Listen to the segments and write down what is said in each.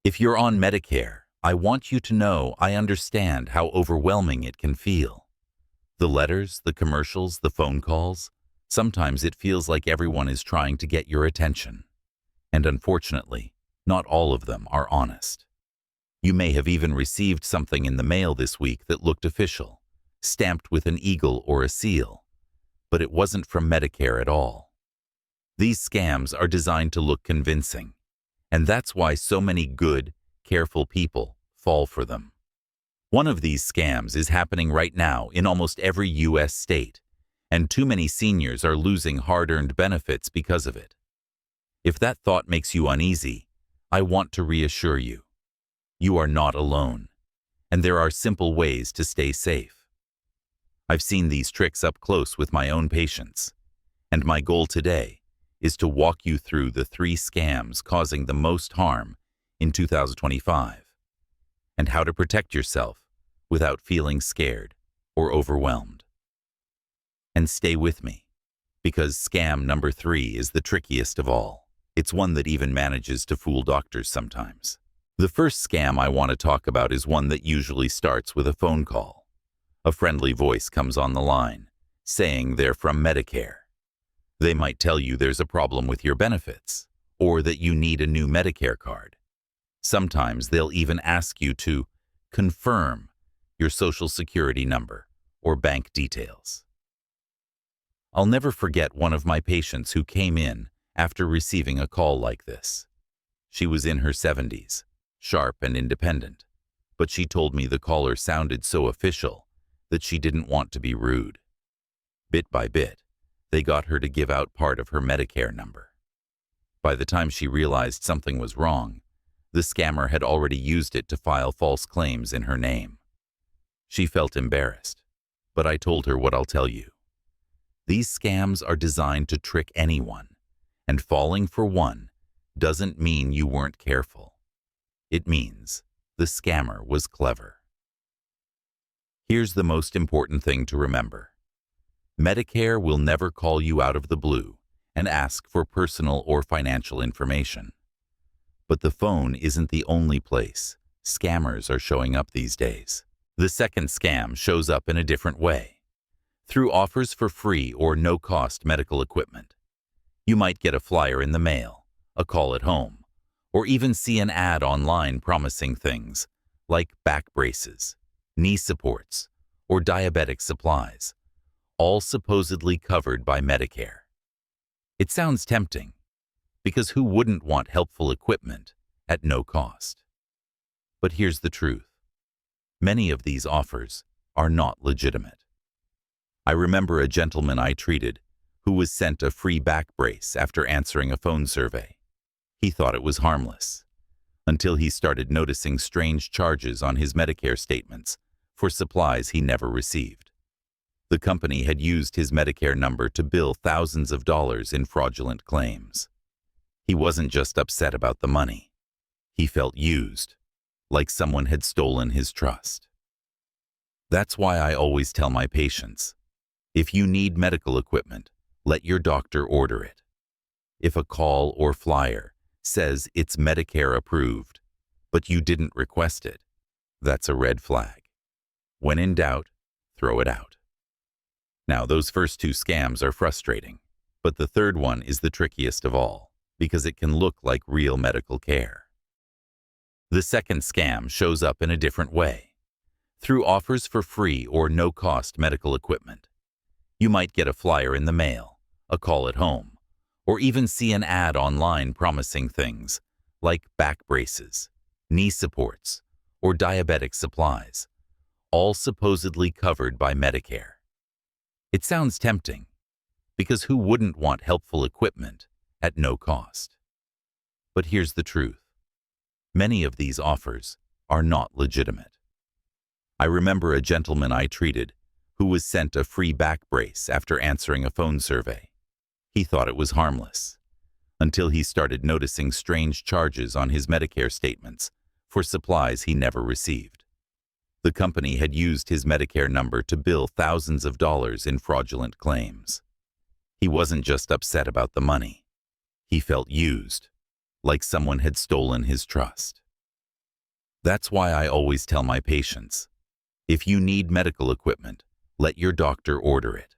If you're on Medicare, I want you to know I understand how overwhelming it can feel. The letters, the commercials, the phone calls, sometimes it feels like everyone is trying to get your attention. And unfortunately, not all of them are honest. You may have even received something in the mail this week that looked official, stamped with an eagle or a seal, but it wasn't from Medicare at all. These scams are designed to look convincing, and that's why so many good, careful people fall for them. One of these scams is happening right now in almost every U.S. state, and too many seniors are losing hard-earned benefits because of it. If that thought makes you uneasy, I want to reassure you. You are not alone, and there are simple ways to stay safe. I've seen these tricks up close with my own patients, and my goal today is to walk you through the 3 scams causing the most harm in 2025, and how to protect yourself without feeling scared or overwhelmed. And stay with me, because scam number 3 is the trickiest of all. It's one that even manages to fool doctors sometimes. The first scam I want to talk about is one that usually starts with a phone call. A friendly voice comes on the line, saying they're from Medicare. They might tell you there's a problem with your benefits, or that you need a new Medicare card. Sometimes they'll even ask you to confirm your Social Security number or bank details. I'll never forget one of my patients who came in after receiving a call like this. She was in her 70s, sharp and independent, but she told me the caller sounded so official that she didn't want to be rude. Bit by bit, they got her to give out part of her Medicare number. By the time she realized something was wrong, the scammer had already used it to file false claims in her name. She felt embarrassed, but I told her what I'll tell you. These scams are designed to trick anyone, and falling for one doesn't mean you weren't careful. It means the scammer was clever. Here's the most important thing to remember. Medicare will never call you out of the blue and ask for personal or financial information. But the phone isn't the only place scammers are showing up these days. The second scam shows up in a different way. Through offers for free or no-cost medical equipment. You might get a flyer in the mail, a call at home, or even see an ad online promising things like back braces, knee supports, or diabetic supplies, all supposedly covered by Medicare. It sounds tempting, because who wouldn't want helpful equipment at no cost? But here's the truth. Many of these offers are not legitimate. I remember a gentleman I treated who was sent a free back brace after answering a phone survey. He thought it was harmless, until he started noticing strange charges on his Medicare statements for supplies he never received. The company had used his Medicare number to bill thousands of dollars in fraudulent claims. He wasn't just upset about the money. He felt used, like someone had stolen his trust. That's why I always tell my patients, if you need medical equipment, let your doctor order it. If a call or flyer says it's Medicare approved, but you didn't request it, that's a red flag. When in doubt, throw it out. Now, those first 2 scams are frustrating, but the third one is the trickiest of all, because it can look like real medical care. The second scam shows up in a different way. Through offers for free or no-cost medical equipment. You might get a flyer in the mail, a call at home, or even see an ad online promising things like back braces, knee supports, or diabetic supplies, all supposedly covered by Medicare. It sounds tempting, because who wouldn't want helpful equipment at no cost? But here's the truth. Many of these offers are not legitimate. I remember a gentleman I treated who was sent a free back brace after answering a phone survey. He thought it was harmless, until he started noticing strange charges on his Medicare statements for supplies he never received. The company had used his Medicare number to bill thousands of dollars in fraudulent claims. He wasn't just upset about the money. He felt used, like someone had stolen his trust. That's why I always tell my patients, if you need medical equipment, let your doctor order it.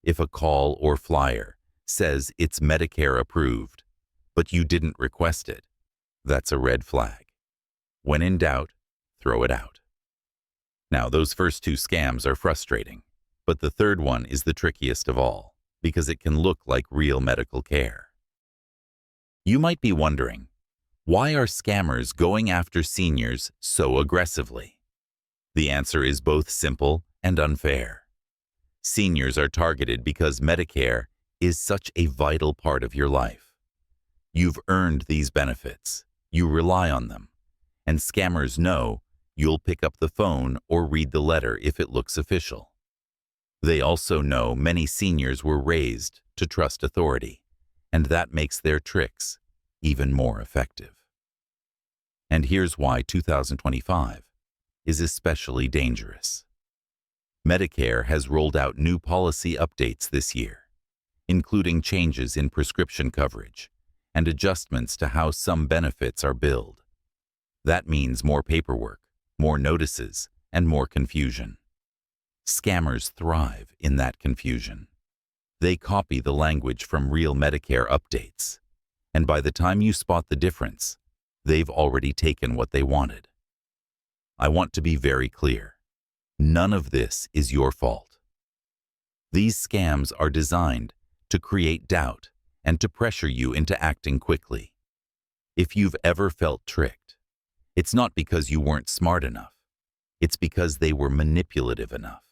If a call or flyer says it's Medicare approved, but you didn't request it, that's a red flag. When in doubt, throw it out. Now, those first two scams are frustrating, but the third one is the trickiest of all, because it can look like real medical care. You might be wondering, why are scammers going after seniors so aggressively? The answer is both simple and unfair. Seniors are targeted because Medicare is such a vital part of your life. You've earned these benefits, you rely on them, and scammers know you'll pick up the phone or read the letter if it looks official. They also know many seniors were raised to trust authority, and that makes their tricks even more effective. And here's why 2025 is especially dangerous. Medicare has rolled out new policy updates this year, including changes in prescription coverage and adjustments to how some benefits are billed. That means more paperwork, more notices, and more confusion. Scammers thrive in that confusion. They copy the language from real Medicare updates, and by the time you spot the difference, they've already taken what they wanted. I want to be very clear. None of this is your fault. These scams are designed to create doubt and to pressure you into acting quickly. If you've ever felt tricked, it's not because you weren't smart enough. It's because they were manipulative enough.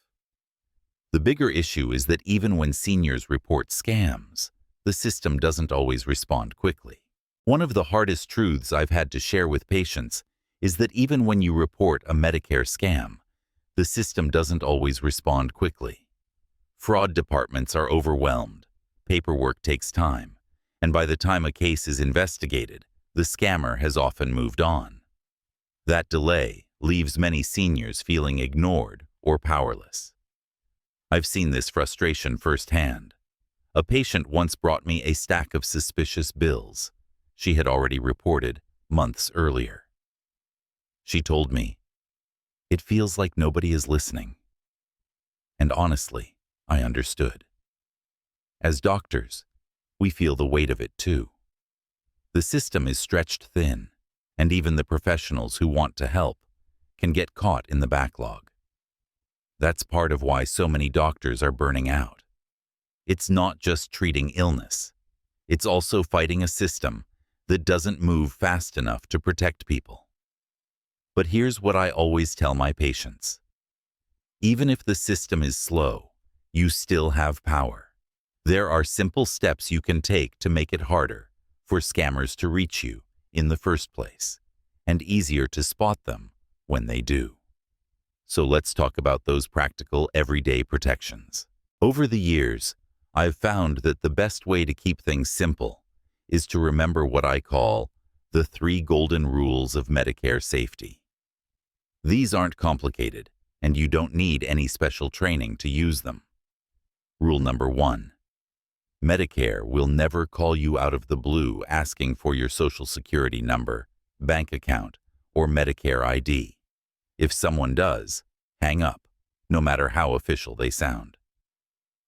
The bigger issue is that even when seniors report scams, the system doesn't always respond quickly. One of the hardest truths I've had to share with patients is that even when you report a Medicare scam, the system doesn't always respond quickly. Fraud departments are overwhelmed, paperwork takes time, and by the time a case is investigated, the scammer has often moved on. That delay leaves many seniors feeling ignored or powerless. I've seen this frustration firsthand. A patient once brought me a stack of suspicious bills she had already reported months earlier. She told me, "It feels like nobody is listening." And honestly, I understood. As doctors, we feel the weight of it too. The system is stretched thin, and even the professionals who want to help can get caught in the backlog. That's part of why so many doctors are burning out. It's not just treating illness. It's also fighting a system that doesn't move fast enough to protect people. But here's what I always tell my patients. Even if the system is slow, you still have power. There are simple steps you can take to make it harder for scammers to reach you in the first place, and easier to spot them when they do. So let's talk about those practical, everyday protections. Over the years, I've found that the best way to keep things simple is to remember what I call the 3 golden rules of Medicare safety. These aren't complicated, and you don't need any special training to use them. Rule number 1. Medicare will never call you out of the blue asking for your Social Security number, bank account, or Medicare ID. If someone does, hang up, no matter how official they sound.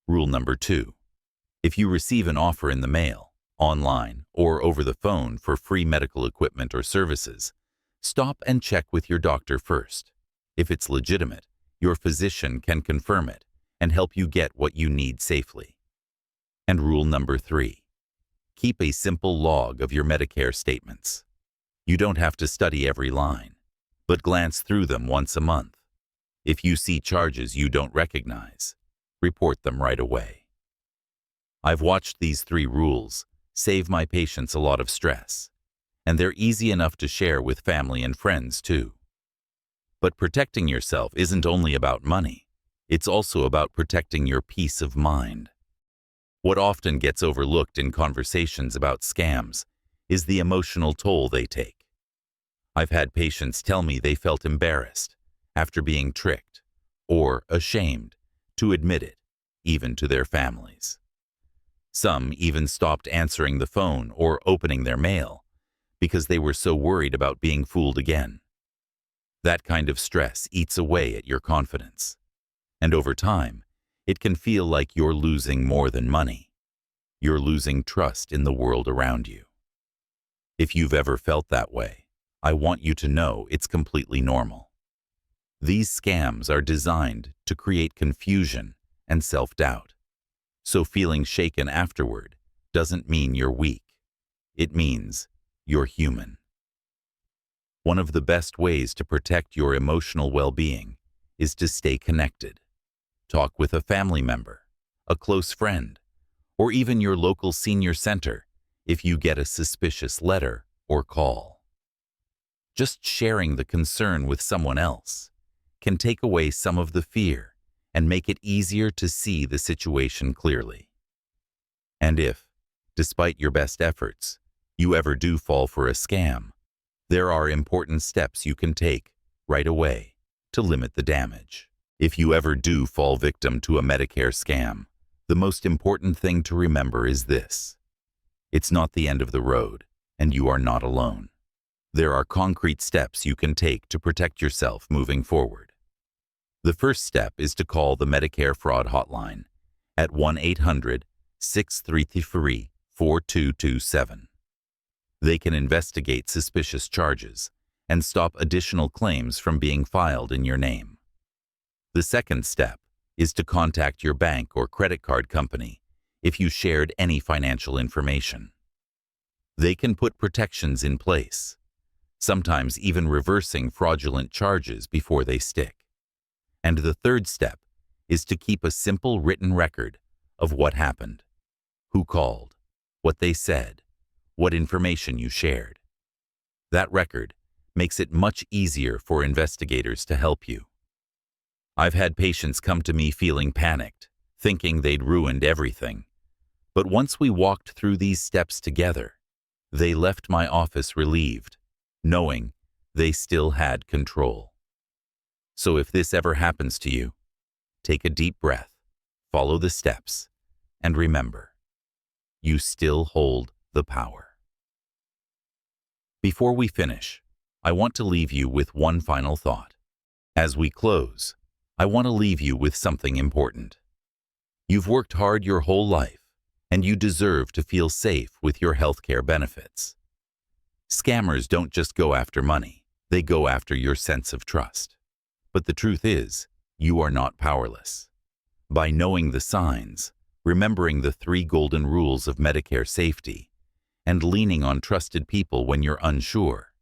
Rule number 2. If you receive an offer in the mail, online, or over the phone for free medical equipment or services, stop and check with your doctor first. If it's legitimate, your physician can confirm it and help you get what you need safely. And rule number 3. Keep a simple log of your Medicare statements. You don't have to study every line, but glance through them once a month. If you see charges you don't recognize, report them right away. I've watched these 3 rules save my patients a lot of stress, and they're easy enough to share with family and friends too. But protecting yourself isn't only about money, it's also about protecting your peace of mind. What often gets overlooked in conversations about scams is the emotional toll they take. I've had patients tell me they felt embarrassed after being tricked, or ashamed to admit it, even to their families. Some even stopped answering the phone or opening their mail because they were so worried about being fooled again. That kind of stress eats away at your confidence. And over time, it can feel like you're losing more than money. You're losing trust in the world around you. If you've ever felt that way, I want you to know it's completely normal. These scams are designed to create confusion and self-doubt. So feeling shaken afterward doesn't mean you're weak. It means you're human. One of the best ways to protect your emotional well-being is to stay connected. Talk with a family member, a close friend, or even your local senior center if you get a suspicious letter or call. Just sharing the concern with someone else can take away some of the fear and make it easier to see the situation clearly. And if, despite your best efforts, you ever do fall for a scam, there are important steps you can take right away to limit the damage. If you ever do fall victim to a Medicare scam, the most important thing to remember is this: it's not the end of the road, and you are not alone. There are concrete steps you can take to protect yourself moving forward. The first step is to call the Medicare Fraud Hotline at 1-800-633-4227. They can investigate suspicious charges and stop additional claims from being filed in your name. The second step is to contact your bank or credit card company if you shared any financial information. They can put protections in place, sometimes even reversing fraudulent charges before they stick. And the third step is to keep a simple written record of what happened, who called, what they said, what information you shared. That record makes it much easier for investigators to help you. I've had patients come to me feeling panicked, thinking they'd ruined everything. But once we walked through these steps together, they left my office relieved, knowing they still had control. So if this ever happens to you, take a deep breath, follow the steps, and remember, you still hold the power. Before we finish, I want to leave you with one final thought. As we close, I want to leave you with something important. You've worked hard your whole life, and you deserve to feel safe with your healthcare benefits. Scammers don't just go after money, they go after your sense of trust. But the truth is, you are not powerless. By knowing the signs, remembering the 3 golden rules of Medicare safety, and leaning on trusted people when you're unsure,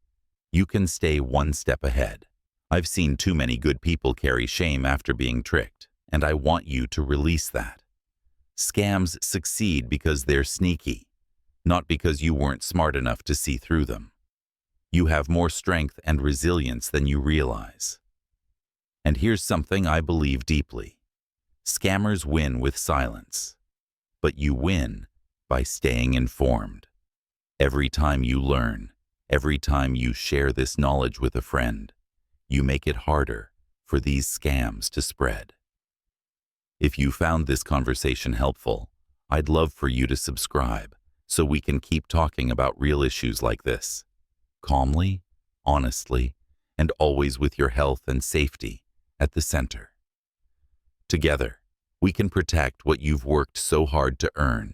you can stay one step ahead. I've seen too many good people carry shame after being tricked, and I want you to release that. Scams succeed because they're sneaky, not because you weren't smart enough to see through them. You have more strength and resilience than you realize. And here's something I believe deeply. Scammers win with silence, but you win by staying informed. Every time you learn, every time you share this knowledge with a friend, you make it harder for these scams to spread. If you found this conversation helpful, I'd love for you to subscribe so we can keep talking about real issues like this, calmly, honestly, and always with your health and safety at the center. Together, we can protect what you've worked so hard to earn